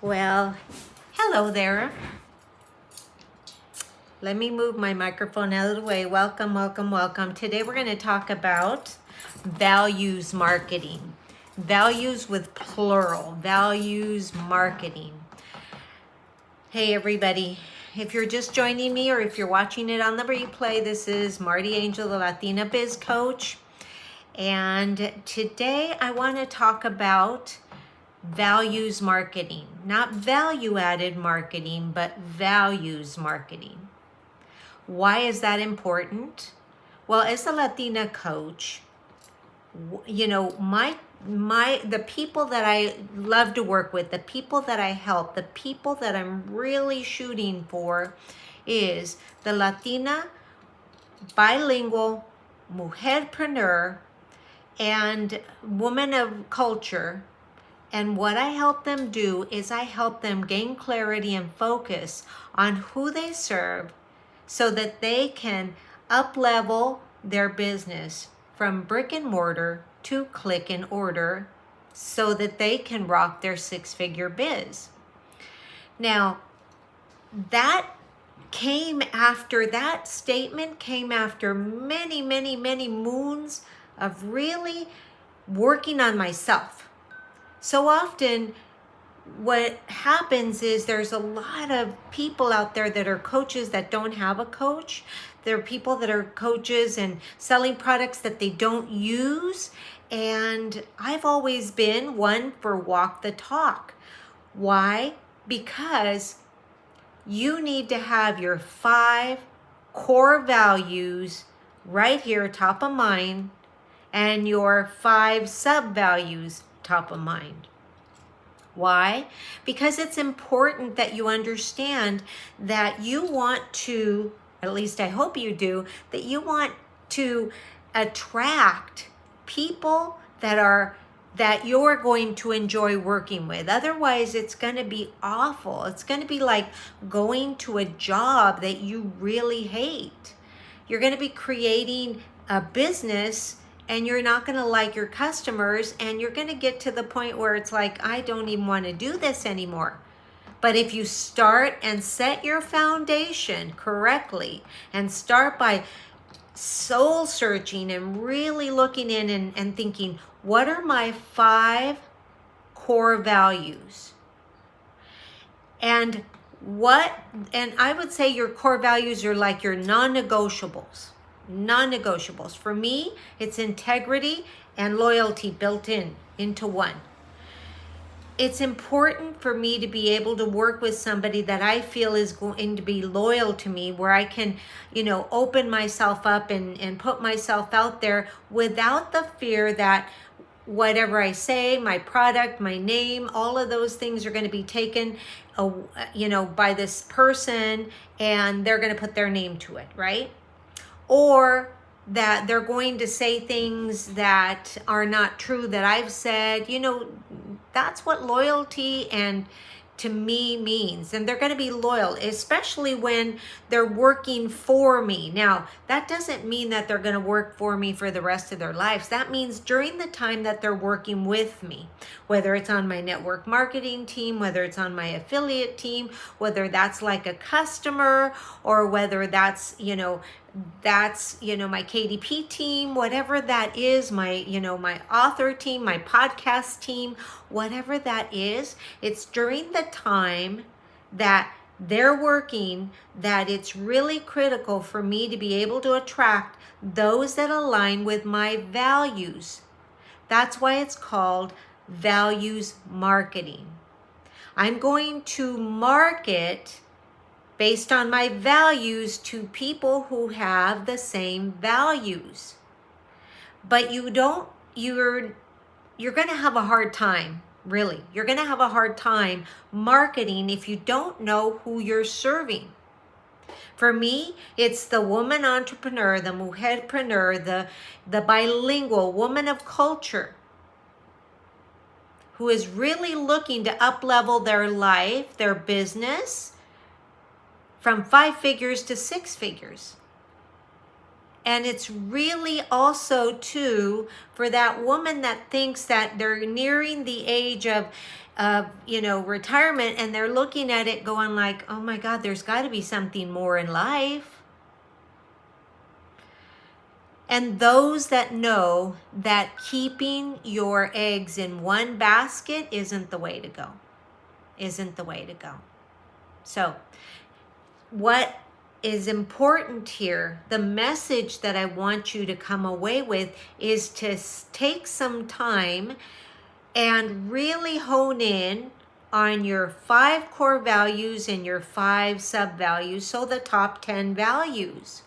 Well, hello there. Let me move my microphone out of the way. Welcome, welcome, welcome. Today we're going to talk about values marketing. Values with plural, values marketing. Hey everybody, if you're just joining me or if you're watching it on the replay, this is Marty Angel, the Latina Biz Coach. And today I want to talk about values marketing, not value-added marketing, but values marketing. Why is that important? Well, as a Latina coach, you know, the people that I love to work with, the people that I help, the people that I'm really shooting for is the Latina bilingual mujerpreneur and woman of culture. And what I help them do is I help them gain clarity and focus on who they serve so that they can up-level their business from brick and mortar to click and order so that they can rock their six-figure biz. Now, that statement came after many, many, many moons of really working on myself. So often what happens is there's a lot of people out there that are coaches that don't have a coach. There are people that are coaches and selling products that they don't use. And I've always been one for walk the talk. Why? Because you need to have your 5 core values right here, top of mind, and your 5 sub-values top of mind. Why? Because it's important that you understand that you want to, at least I hope you do, that you want to attract people that you're going to enjoy working with. Otherwise, it's going to be awful. It's going to be like going to a job that you really hate. You're going to be creating a business and you're not going to like your customers, and you're going to get to the point where it's like, I don't even want to do this anymore. But if you start and set your foundation correctly and start by soul searching and really looking in and thinking, what are my 5 core values? And I would say your core values are like your non-negotiables. Non-negotiables. For me, it's integrity and loyalty built into one. It's important for me to be able to work with somebody that I feel is going to be loyal to me, where I can, open myself up and put myself out there without the fear that whatever I say, my product, my name, all of those things are going to be taken, by this person, and they're going to put their name to it, right? Or that they're going to say things that are not true that I've said. That's what loyalty and to me means. And they're going to be loyal, especially when they're working for me. Now, that doesn't mean that they're going to work for me for the rest of their lives. That means during the time that they're working with me, whether it's on my network marketing team, whether it's on my affiliate team, whether that's like a customer, or whether that's, my KDP team, whatever that is, my author team, my podcast team, whatever that is, it's during the time that they're working that it's really critical for me to be able to attract those that align with my values. That's why it's called values marketing. I'm going to market based on my values to people who have the same values. But you're going to have a hard time, really. You're going to have a hard time marketing if you don't know who you're serving. For me, it's the woman entrepreneur, the mujerpreneur, the bilingual woman of culture who is really looking to up-level their life, their business, from 5 figures to 6 figures. And it's really also too for that woman that thinks that they're nearing the age of retirement, and they're looking at it going like, oh my God, there's got to be something more in life. And those that know that keeping your eggs in one basket isn't the way to go. So what is important here, the message that I want you to come away with, is to take some time and really hone in on your 5 core values and your 5 sub-values, so the top 10 values.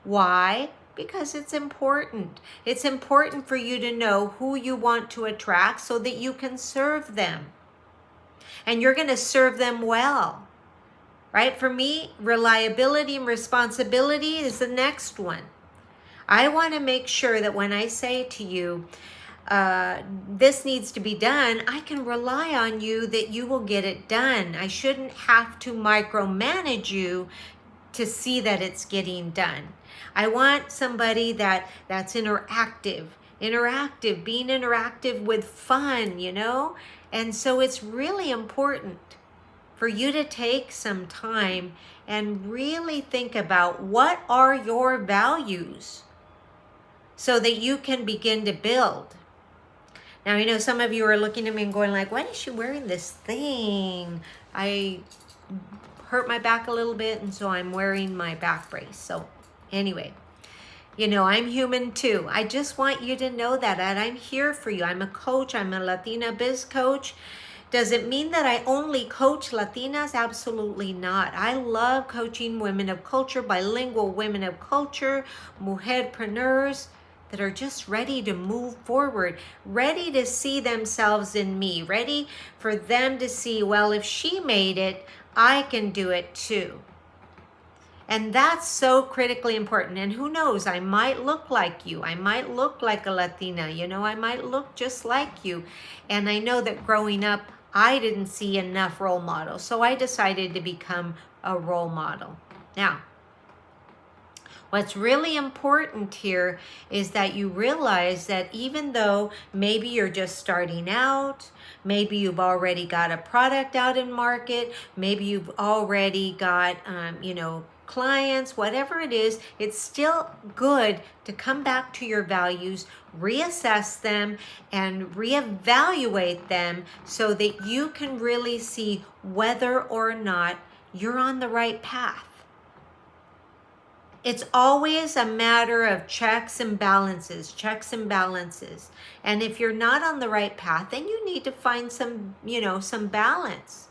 Why? Because it's important. It's important for you to know who you want to attract so that you can serve them. And you're going to serve them well, right? For me, reliability and responsibility is the next one. I want to make sure that when I say to you, this needs to be done, I can rely on you that you will get it done. I shouldn't have to micromanage you to see that it's getting done. I want somebody that's interactive, being interactive with fun, And so it's really important for you to take some time and really think about what are your values so that you can begin to build. Now, I know some of you are looking at me and going like, why is she wearing this thing? I hurt my back a little bit, and so I'm wearing my back brace. So anyway, I'm human too. I just want you to know that, and I'm here for you. I'm a coach. I'm a Latina biz coach. Does it mean that I only coach Latinas? Absolutely not. I love coaching women of culture, bilingual women of culture, mujerpreneurs that are just ready to move forward, ready to see themselves in me, ready for them to see, well, if she made it, I can do it too. And that's so critically important. And who knows, I might look like you. I might look like a Latina. I might look just like you. And I know that growing up, I didn't see enough role models. So I decided to become a role model. Now, what's really important here is that you realize that even though maybe you're just starting out, maybe you've already got a product out in market, maybe you've already got, clients, whatever it is, it's still good to come back to your values, reassess them, and reevaluate them so that you can really see whether or not you're on the right path. It's always a matter of checks and balances. And if you're not on the right path, then you need to find some balance.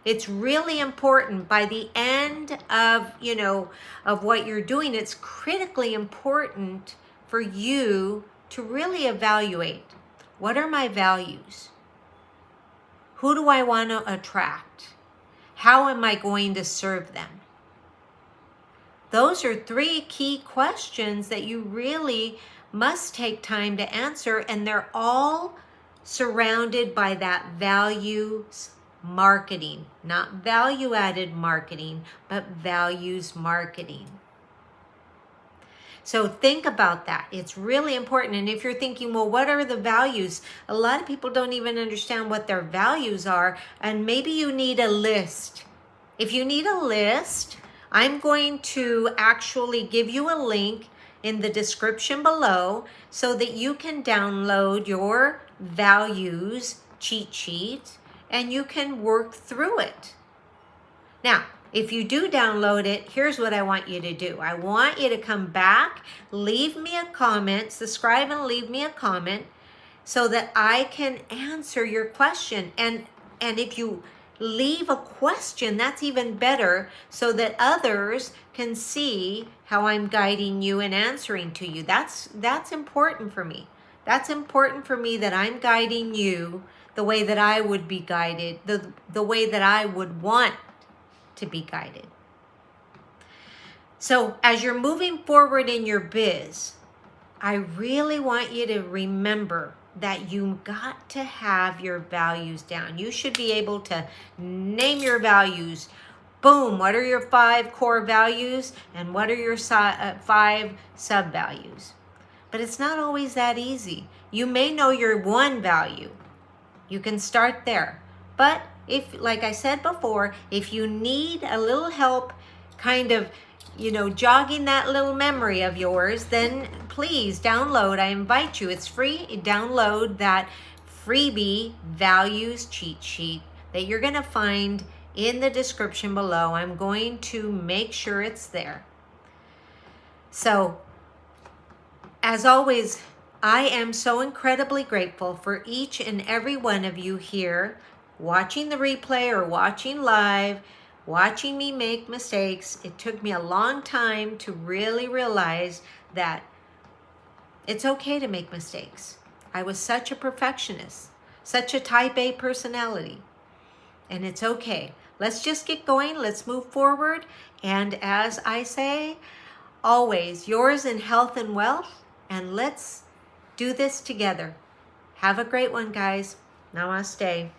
It's really important by the end of what you're doing. It's critically important for you to really evaluate, what are my values? Who do I want to attract? How am I going to serve them? Those are 3 key questions that you really must take time to answer, and they're all surrounded by that values marketing, not value-added marketing, but values marketing. So think about that. It's really important. And if you're thinking, well, what are the values? A lot of people don't even understand what their values are, and maybe you need a list. If you need a list, I'm going to actually give you a link in the description below so that you can download your values cheat sheet and you can work through it. Now, if you do download it, here's what I want you to do. I want you to come back, leave me a comment, subscribe and leave me a comment so that I can answer your question. And if you leave a question, that's even better, so that others can see how I'm guiding you and answering to you. That's important for me. That's important for me, that I'm guiding you the way that I would be guided, the way that I would want to be guided. So as you're moving forward in your biz, I really want you to remember that you got to have your values down. You should be able to name your values. Boom, what are your 5 core values and what are your 5 sub-values? But it's not always that easy. You may know your 1 value, You can start there. But if, like I said before, if you need a little help kind of, jogging that little memory of yours, then please download. I invite you. It's free. Download that freebie values cheat sheet that you're going to find in the description below. I'm going to make sure it's there. So, as always, I am so incredibly grateful for each and every one of you here watching the replay or watching live, watching me make mistakes. It took me a long time to really realize that it's okay to make mistakes. I was such a perfectionist, such a type A personality, and it's okay. Let's just get going. Let's move forward. And as I say, always yours in health and wealth, and let's do this together. Have a great one, guys. Namaste.